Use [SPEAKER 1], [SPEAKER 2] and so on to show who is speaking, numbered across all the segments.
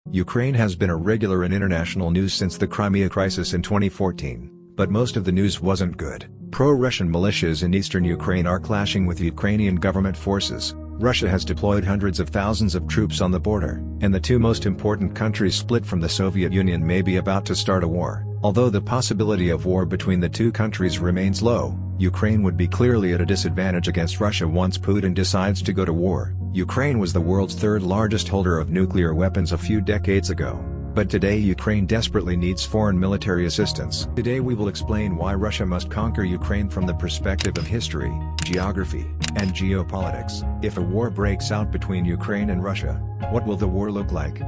[SPEAKER 1] Ukraine has been a regular in international news since the Crimea crisis in 2014, but most of the news wasn't good. Pro-Russian militias in eastern Ukraine are clashing with Ukrainian government forces. Russia has deployed hundreds of thousands of troops on the border, and the two most important countries split from the Soviet Union may be about to start a war. Although the possibility of war between the two countries remains low, Ukraine would be clearly at a disadvantage against Russia once Putin decides to go to war. Ukraine was the world's third largest holder of nuclear weapons a few decades ago, but today Ukraine desperately needs foreign military assistance. Today we will explain why Russia must conquer Ukraine from the perspective of history, geography, and geopolitics. If a war breaks out between Ukraine and Russia, what will the war look like?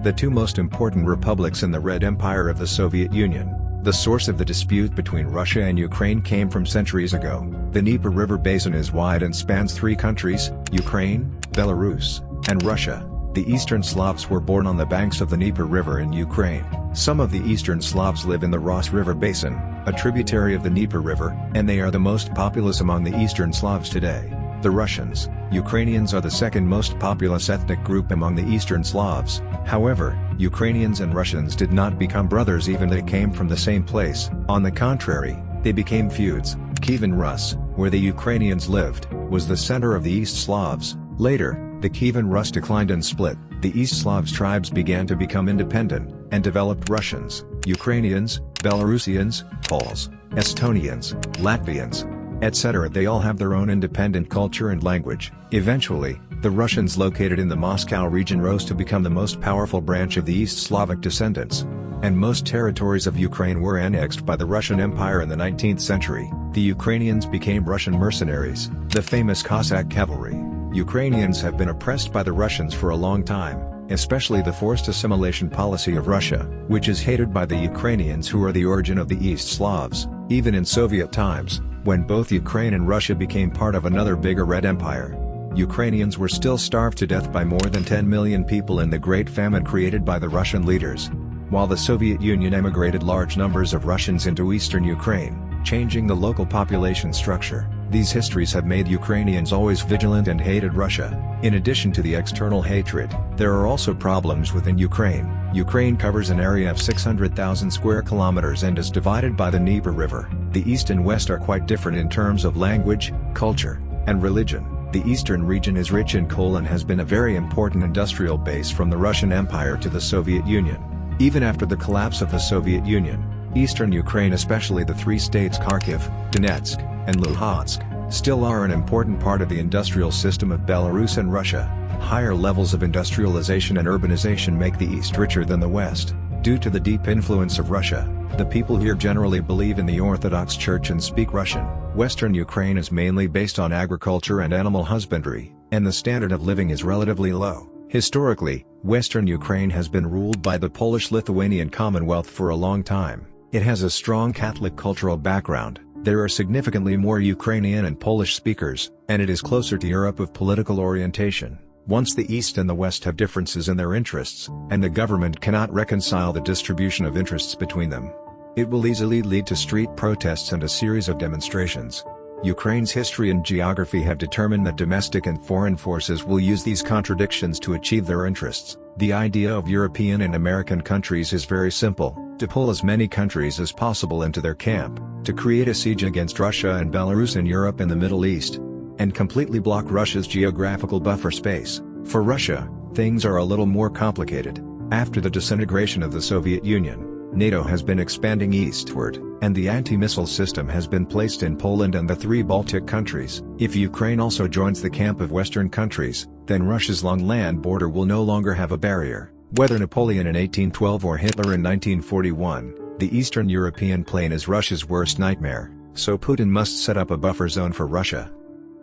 [SPEAKER 1] The two most important republics in the Red Empire of the Soviet Union. The source of the dispute between Russia and Ukraine came from centuries ago. The Dnieper River basin is wide and spans three countries, Ukraine, Belarus, and Russia. The Eastern Slavs were born on the banks of the Dnieper River in Ukraine. Some of the Eastern Slavs live in the Ros River basin, a tributary of the Dnieper River, and they are the most populous among the Eastern Slavs today. The Russians, Ukrainians are the second most populous ethnic group among the Eastern Slavs. However, Ukrainians and Russians did not become brothers even though they came from the same place. On the contrary, they became feuds. Kievan Rus, where the Ukrainians lived, was the center of the East Slavs. Later, the Kievan Rus declined and split. The East Slavs tribes began to become independent, and developed Russians, Ukrainians, Belarusians, Poles, Estonians, Latvians, etc. They all have their own independent culture and language. Eventually, the Russians located in the Moscow region rose to become the most powerful branch of the East Slavic descendants. And most territories of Ukraine were annexed by the Russian Empire in the 19th century. The Ukrainians became Russian mercenaries, the famous Cossack cavalry. Ukrainians have been oppressed by the Russians for a long time, especially the forced assimilation policy of Russia, which is hated by the Ukrainians who are the origin of the East Slavs. Even in Soviet times, when both Ukraine and Russia became part of another bigger Red Empire, Ukrainians were still starved to death by more than 10 million people in the Great Famine created by the Russian leaders. While the Soviet Union emigrated large numbers of Russians into eastern Ukraine, changing the local population structure, these histories have made Ukrainians always vigilant and hated Russia. In addition to the external hatred, there are also problems within Ukraine. Ukraine covers an area of 600,000 square kilometers and is divided by the Dnieper River. The east and west are quite different in terms of language, culture, and religion. The eastern region is rich in coal and has been a very important industrial base from the Russian Empire to the Soviet Union. Even after the collapse of the Soviet Union, eastern Ukraine, especially the three states Kharkiv, Donetsk, and Luhansk, still are an important part of the industrial system of Belarus and Russia. Higher levels of industrialization and urbanization make the East richer than the West. Due to the deep influence of Russia, the people here generally believe in the Orthodox Church and speak Russian. Western Ukraine is mainly based on agriculture and animal husbandry, and the standard of living is relatively low. Historically, Western Ukraine has been ruled by the Polish-Lithuanian Commonwealth for a long time. It has a strong Catholic cultural background. There are significantly more Ukrainian and Polish speakers, and it is closer to Europe of political orientation. Once the East and the West have differences in their interests, and the government cannot reconcile the distribution of interests between them, it will easily lead to street protests and a series of demonstrations. Ukraine's history and geography have determined that domestic and foreign forces will use these contradictions to achieve their interests. The idea of European and American countries is very simple: to pull as many countries as possible into their camp, to create a siege against Russia and Belarus in Europe and the Middle East, and completely block Russia's geographical buffer space. For Russia, things are a little more complicated. After the disintegration of the Soviet Union, NATO has been expanding eastward, and the anti-missile system has been placed in Poland and the three Baltic countries. If Ukraine also joins the camp of Western countries, then Russia's long land border will no longer have a barrier. Whether Napoleon in 1812 or Hitler in 1941, the Eastern European plain is Russia's worst nightmare, so Putin must set up a buffer zone for Russia.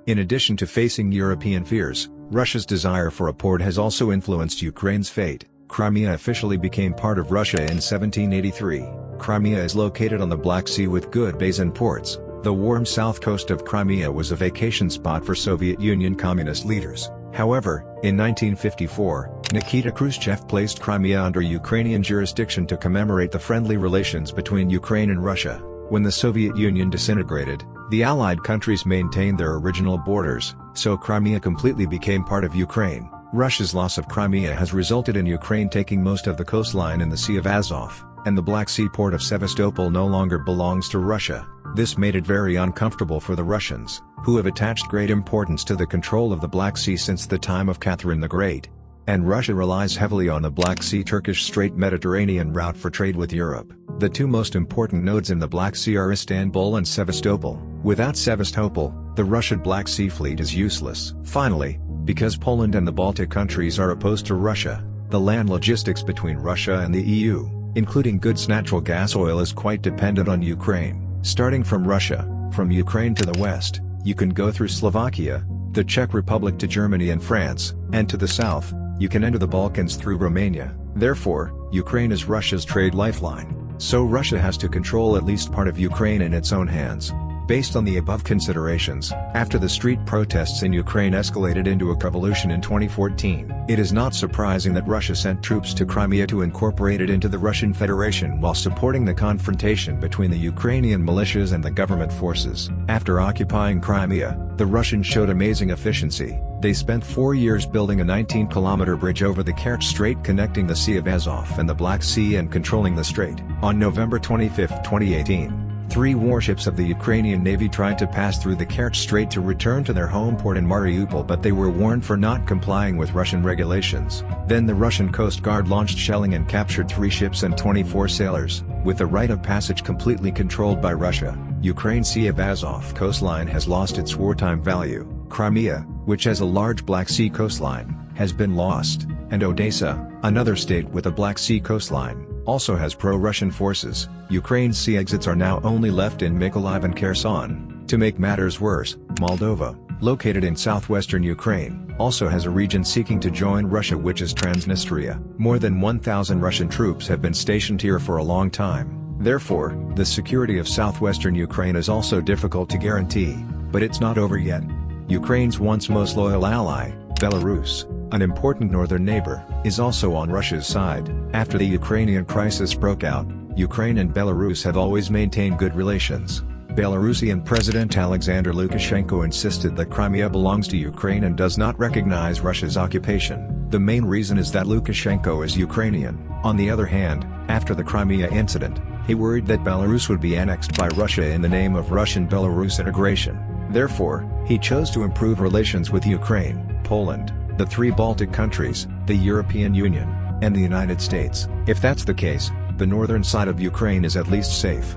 [SPEAKER 1] In addition to facing European fears, Russia's desire for a port has also influenced Ukraine's fate. Crimea officially became part of Russia in 1783. Crimea is located on the Black Sea with good bays and ports. The warm south coast of Crimea was a vacation spot for Soviet Union communist leaders. However, in 1954, Nikita Khrushchev placed Crimea under Ukrainian jurisdiction to commemorate the friendly relations between Ukraine and Russia. When the Soviet Union disintegrated, the Allied countries maintained their original borders, so Crimea completely became part of Ukraine. Russia's loss of Crimea has resulted in Ukraine taking most of the coastline in the Sea of Azov, and the Black Sea port of Sevastopol no longer belongs to Russia. This made it very uncomfortable for the Russians, who have attached great importance to the control of the Black Sea since the time of Catherine the Great. And Russia relies heavily on the Black Sea Turkish Strait Mediterranean route for trade with Europe. The two most important nodes in the Black Sea are Istanbul and Sevastopol. Without Sevastopol, the Russian Black Sea fleet is useless. Finally, because Poland and the Baltic countries are opposed to Russia, the land logistics between Russia and the EU, including goods natural gas oil, is quite dependent on Ukraine. Starting from Russia, from Ukraine to the west, you can go through Slovakia, the Czech Republic to Germany and France, and to the south, you can enter the Balkans through Romania. Therefore, Ukraine is Russia's trade lifeline. So Russia has to control at least part of Ukraine in its own hands. Based on the above considerations, after the street protests in Ukraine escalated into a revolution in 2014, it is not surprising that Russia sent troops to Crimea to incorporate it into the Russian Federation while supporting the confrontation between the Ukrainian militias and the government forces. After occupying Crimea, the Russians showed amazing efficiency. They spent 4 years building a 19-kilometer bridge over the Kerch Strait connecting the Sea of Azov and the Black Sea and controlling the strait. On November 25, 2018, 3 warships of the Ukrainian Navy tried to pass through the Kerch Strait to return to their home port in Mariupol, but they were warned for not complying with Russian regulations. Then the Russian Coast Guard launched shelling and captured 3 ships and 24 sailors, with the right of passage completely controlled by Russia. Ukraine's Sea of Azov coastline has lost its wartime value. Crimea, which has a large Black Sea coastline, has been lost, and Odessa, another state with a Black Sea coastline, also has pro-Russian forces. Ukraine's sea exits are now only left in Mykolaiv and Kherson. To make matters worse, Moldova, located in southwestern Ukraine, also has a region seeking to join Russia, which is Transnistria. More than 1,000 Russian troops have been stationed here for a long time. Therefore, the security of southwestern Ukraine is also difficult to guarantee, but it's not over yet. Ukraine's once most loyal ally, Belarus, an important northern neighbor, is also on Russia's side. After the Ukrainian crisis broke out, Ukraine and Belarus have always maintained good relations. Belarusian President Alexander Lukashenko insisted that Crimea belongs to Ukraine and does not recognize Russia's occupation. The main reason is that Lukashenko is Ukrainian. On the other hand, after the Crimea incident, he worried that Belarus would be annexed by Russia in the name of Russian-Belarus integration. Therefore, he chose to improve relations with Ukraine, Poland, the 3 Baltic countries, the European Union, and the United States. If that's the case, the northern side of Ukraine is at least safe.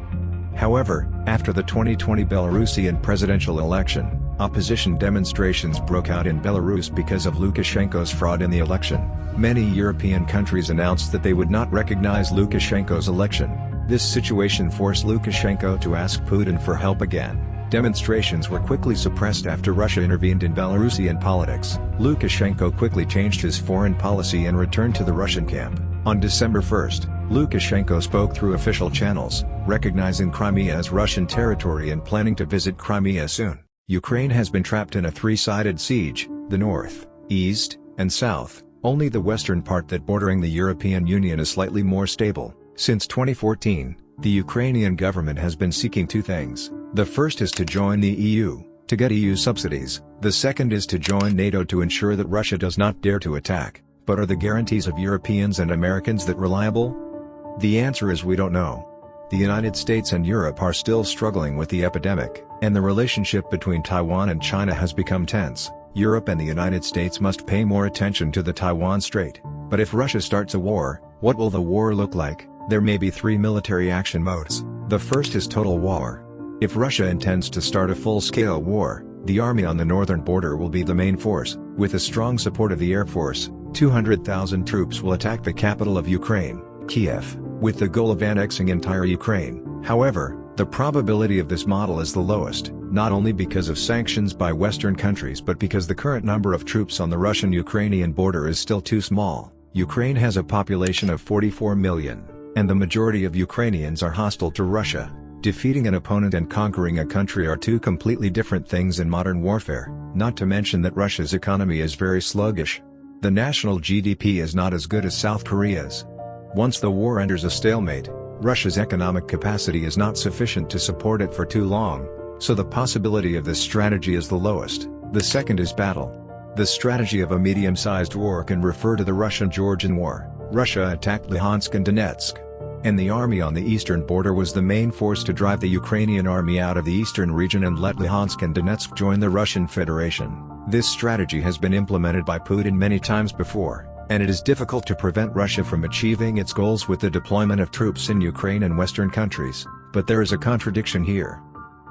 [SPEAKER 1] However, after the 2020 Belarusian presidential election, opposition demonstrations broke out in Belarus because of Lukashenko's fraud in the election. Many European countries announced that they would not recognize Lukashenko's election. This situation forced Lukashenko to ask Putin for help again. Demonstrations were quickly suppressed after Russia intervened in Belarusian politics. Lukashenko quickly changed his foreign policy and returned to the Russian camp. On December 1, Lukashenko spoke through official channels, recognizing Crimea as Russian territory and planning to visit Crimea soon. Ukraine has been trapped in a 3-sided siege, the north, east, and south. Only the western part that bordering the European Union is slightly more stable. Since 2014, the Ukrainian government has been seeking 2 things. The first is to join the EU, to get EU subsidies. The second is to join NATO to ensure that Russia does not dare to attack. But are the guarantees of Europeans and Americans that reliable? The answer is we don't know. The United States and Europe are still struggling with the epidemic, and the relationship between Taiwan and China has become tense. Europe and the United States must pay more attention to the Taiwan Strait. But if Russia starts a war, what will the war look like? There may be 3 military action modes. The first is total war. If Russia intends to start a full-scale war, the army on the northern border will be the main force. With the strong support of the Air Force, 200,000 troops will attack the capital of Ukraine, Kiev, with the goal of annexing entire Ukraine. However, the probability of this model is the lowest, not only because of sanctions by Western countries but because the current number of troops on the Russian-Ukrainian border is still too small. Ukraine has a population of 44 million, and the majority of Ukrainians are hostile to Russia. Defeating an opponent and conquering a country are 2 completely different things in modern warfare, not to mention that Russia's economy is very sluggish. The national GDP is not as good as South Korea's. Once the war enters a stalemate, Russia's economic capacity is not sufficient to support it for too long, so the possibility of this strategy is the lowest. The second is battle. The strategy of a medium-sized war can refer to the Russian-Georgian War. Russia attacked Luhansk and Donetsk, and the army on the eastern border was the main force to drive the Ukrainian army out of the eastern region and let Luhansk and Donetsk join the Russian Federation. This strategy has been implemented by Putin many times before, and it is difficult to prevent Russia from achieving its goals with the deployment of troops in Ukraine and Western countries, but there is a contradiction here.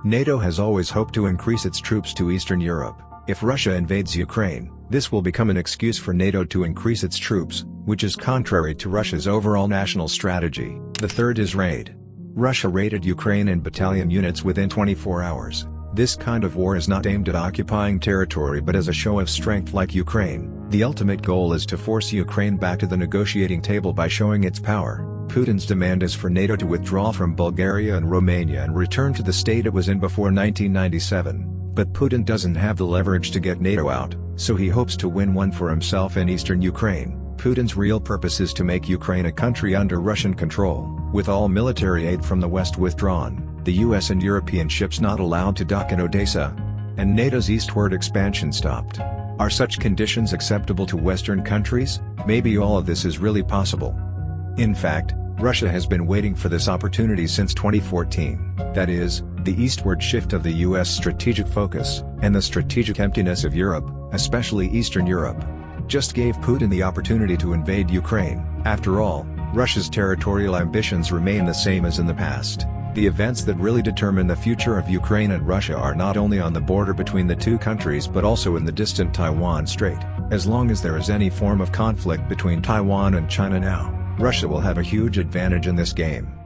[SPEAKER 1] NATO has always hoped to increase its troops to Eastern Europe. If Russia invades Ukraine, this will become an excuse for NATO to increase its troops, which is contrary to Russia's overall national strategy. The third is raid. Russia raided Ukraine in battalion units within 24 hours. This kind of war is not aimed at occupying territory but as a show of strength like Ukraine. The ultimate goal is to force Ukraine back to the negotiating table by showing its power. Putin's demand is for NATO to withdraw from Bulgaria and Romania and return to the state it was in before 1997. But Putin doesn't have the leverage to get NATO out, so he hopes to win one for himself in eastern Ukraine. Putin's real purpose is to make Ukraine a country under Russian control, with all military aid from the West withdrawn, the US and European ships not allowed to dock in Odessa, and NATO's eastward expansion stopped. Are such conditions acceptable to Western countries? Maybe all of this is really possible. In fact, Russia has been waiting for this opportunity since 2014, that is, the eastward shift of the US strategic focus, and the strategic emptiness of Europe, especially Eastern Europe, just gave Putin the opportunity to invade Ukraine. After all, Russia's territorial ambitions remain the same as in the past. The events that really determine the future of Ukraine and Russia are not only on the border between the two countries but also in the distant Taiwan Strait. As long as there is any form of conflict between Taiwan and China now, Russia will have a huge advantage in this game.